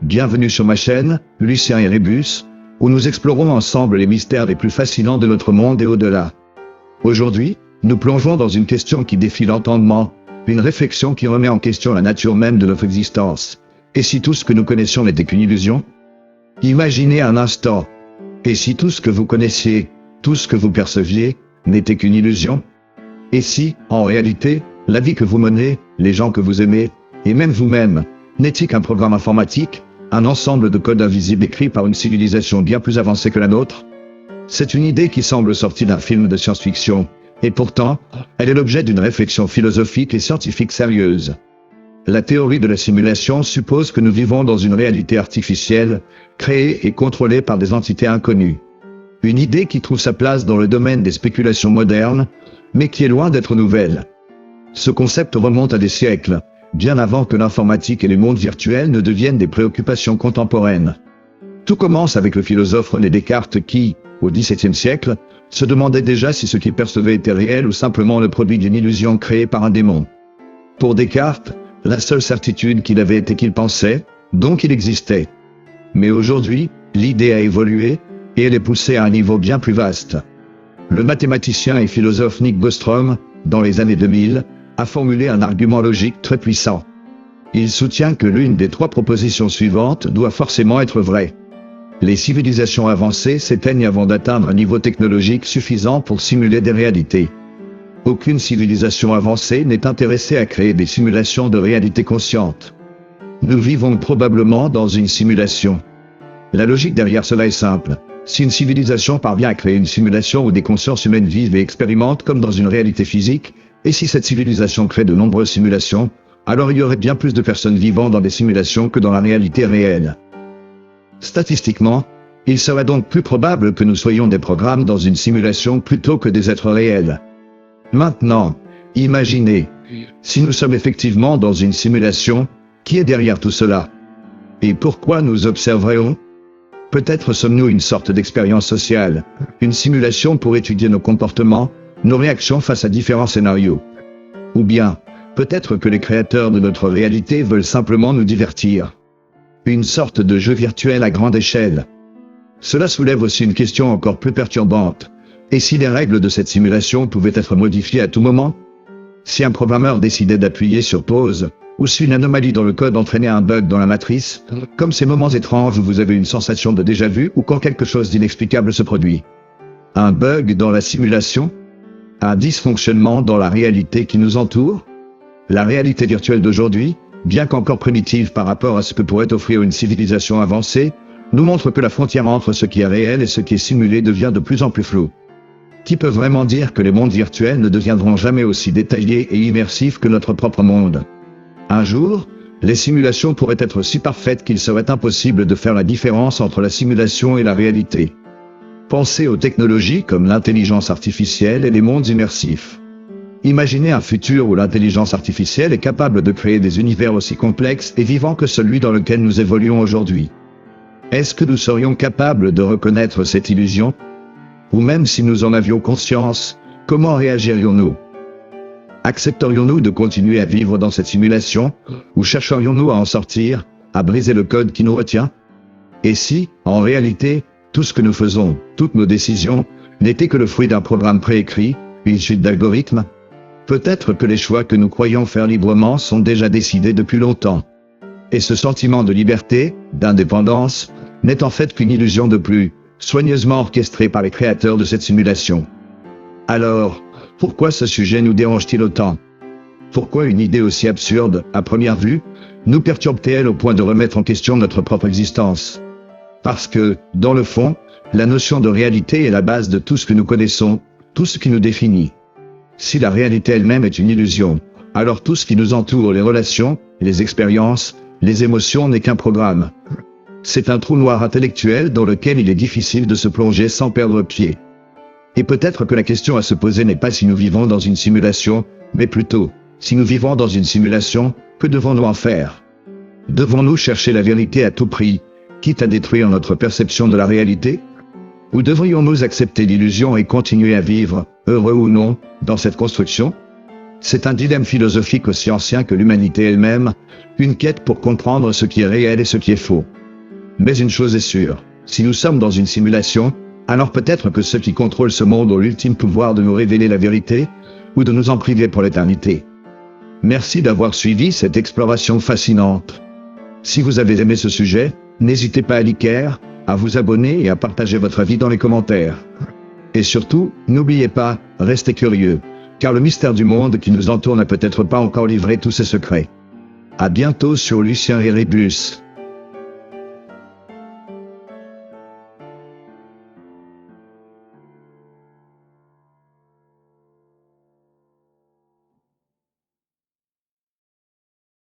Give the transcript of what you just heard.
Bienvenue sur ma chaîne, Lucien et Rébus, où nous explorons ensemble les mystères les plus fascinants de notre monde et au-delà. Aujourd'hui, nous plongeons dans une question qui défie l'entendement, une réflexion qui remet en question la nature même de notre existence. Et si tout ce que nous connaissions n'était qu'une illusion? Imaginez un instant. Et si tout ce que vous connaissiez, tout ce que vous perceviez, n'était qu'une illusion? Et si, en réalité, la vie que vous menez, les gens que vous aimez, et même vous-même, n'était qu'un programme informatique, un ensemble de codes invisibles écrits par une civilisation bien plus avancée que la nôtre? C'est une idée qui semble sortie d'un film de science-fiction, et pourtant, elle est l'objet d'une réflexion philosophique et scientifique sérieuse. La théorie de la simulation suppose que nous vivons dans une réalité artificielle, créée et contrôlée par des entités inconnues. Une idée qui trouve sa place dans le domaine des spéculations modernes, mais qui est loin d'être nouvelle. Ce concept remonte à des siècles, bien avant que l'informatique et les mondes virtuels ne deviennent des préoccupations contemporaines. Tout commence avec le philosophe René Descartes qui, au XVIIe siècle, se demandait déjà si ce qu'il percevait était réel ou simplement le produit d'une illusion créée par un démon. Pour Descartes, la seule certitude qu'il avait était qu'il pensait, donc il existait. Mais aujourd'hui, l'idée a évolué, et elle est poussée à un niveau bien plus vaste. Le mathématicien et philosophe Nick Bostrom, dans les années 2000, a formulé un argument logique très puissant. Il soutient que l'une des trois propositions suivantes doit forcément être vraie. Les civilisations avancées s'éteignent avant d'atteindre un niveau technologique suffisant pour simuler des réalités. Aucune civilisation avancée n'est intéressée à créer des simulations de réalité consciente. Nous vivons probablement dans une simulation. La logique derrière cela est simple. Si une civilisation parvient à créer une simulation où des consciences humaines vivent et expérimentent comme dans une réalité physique, et si cette civilisation crée de nombreuses simulations, alors il y aurait bien plus de personnes vivant dans des simulations que dans la réalité réelle. Statistiquement, il serait donc plus probable que nous soyons des programmes dans une simulation plutôt que des êtres réels. Maintenant, imaginez, si nous sommes effectivement dans une simulation, qui est derrière tout cela? Et pourquoi nous observerions? Peut-être sommes-nous une sorte d'expérience sociale, une simulation pour étudier nos comportements, nos réactions face à différents scénarios. Ou bien, peut-être que les créateurs de notre réalité veulent simplement nous divertir. Une sorte de jeu virtuel à grande échelle. Cela soulève aussi une question encore plus perturbante. Et si les règles de cette simulation pouvaient être modifiées à tout moment? Si un programmeur décidait d'appuyer sur pause, ou si une anomalie dans le code entraînait un bug dans la matrice, comme ces moments étranges où vous avez une sensation de déjà-vu ou quand quelque chose d'inexplicable se produit. Un bug dans la simulation? Un dysfonctionnement dans la réalité qui nous entoure? La réalité virtuelle d'aujourd'hui, bien qu'encore primitive par rapport à ce que pourrait offrir une civilisation avancée, nous montre que la frontière entre ce qui est réel et ce qui est simulé devient de plus en plus floue. Qui peut vraiment dire que les mondes virtuels ne deviendront jamais aussi détaillés et immersifs que notre propre monde? Un jour, les simulations pourraient être si parfaites qu'il serait impossible de faire la différence entre la simulation et la réalité. Pensez aux technologies comme l'intelligence artificielle et les mondes immersifs. Imaginez un futur où l'intelligence artificielle est capable de créer des univers aussi complexes et vivants que celui dans lequel nous évoluons aujourd'hui. Est-ce que nous serions capables de reconnaître cette illusion? Ou même si nous en avions conscience, comment réagirions-nous? Accepterions-nous de continuer à vivre dans cette simulation, ou chercherions-nous à en sortir, à briser le code qui nous retient? Et si, en réalité, tout ce que nous faisons, toutes nos décisions, n'étaient que le fruit d'un programme préécrit, une suite d'algorithmes? Peut-être que les choix que nous croyons faire librement sont déjà décidés depuis longtemps. Et ce sentiment de liberté, d'indépendance, n'est en fait qu'une illusion de plus, soigneusement orchestrée par les créateurs de cette simulation. Alors, pourquoi ce sujet nous dérange-t-il autant? Pourquoi une idée aussi absurde, à première vue, nous perturbe-t-elle au point de remettre en question notre propre existence? Parce que, dans le fond, la notion de réalité est la base de tout ce que nous connaissons, tout ce qui nous définit. Si la réalité elle-même est une illusion, alors tout ce qui nous entoure, les relations, les expériences, les émotions n'est qu'un programme. C'est un trou noir intellectuel dans lequel il est difficile de se plonger sans perdre pied. Et peut-être que la question à se poser n'est pas si nous vivons dans une simulation, mais plutôt, si nous vivons dans une simulation, que devons-nous en faire? Devons-nous chercher la vérité à tout prix, quitte à détruire notre perception de la réalité? Ou devrions-nous accepter l'illusion et continuer à vivre, heureux ou non, dans cette construction? C'est un dilemme philosophique aussi ancien que l'humanité elle-même, une quête pour comprendre ce qui est réel et ce qui est faux. Mais une chose est sûre, si nous sommes dans une simulation, alors peut-être que ceux qui contrôlent ce monde ont l'ultime pouvoir de nous révéler la vérité, ou de nous en priver pour l'éternité. Merci d'avoir suivi cette exploration fascinante. Si vous avez aimé ce sujet, n'hésitez pas à liker, à vous abonner et à partager votre avis dans les commentaires. Et surtout, n'oubliez pas, restez curieux, car le mystère du monde qui nous entoure n'a peut-être pas encore livré tous ses secrets. À bientôt sur Lucien et Rébus.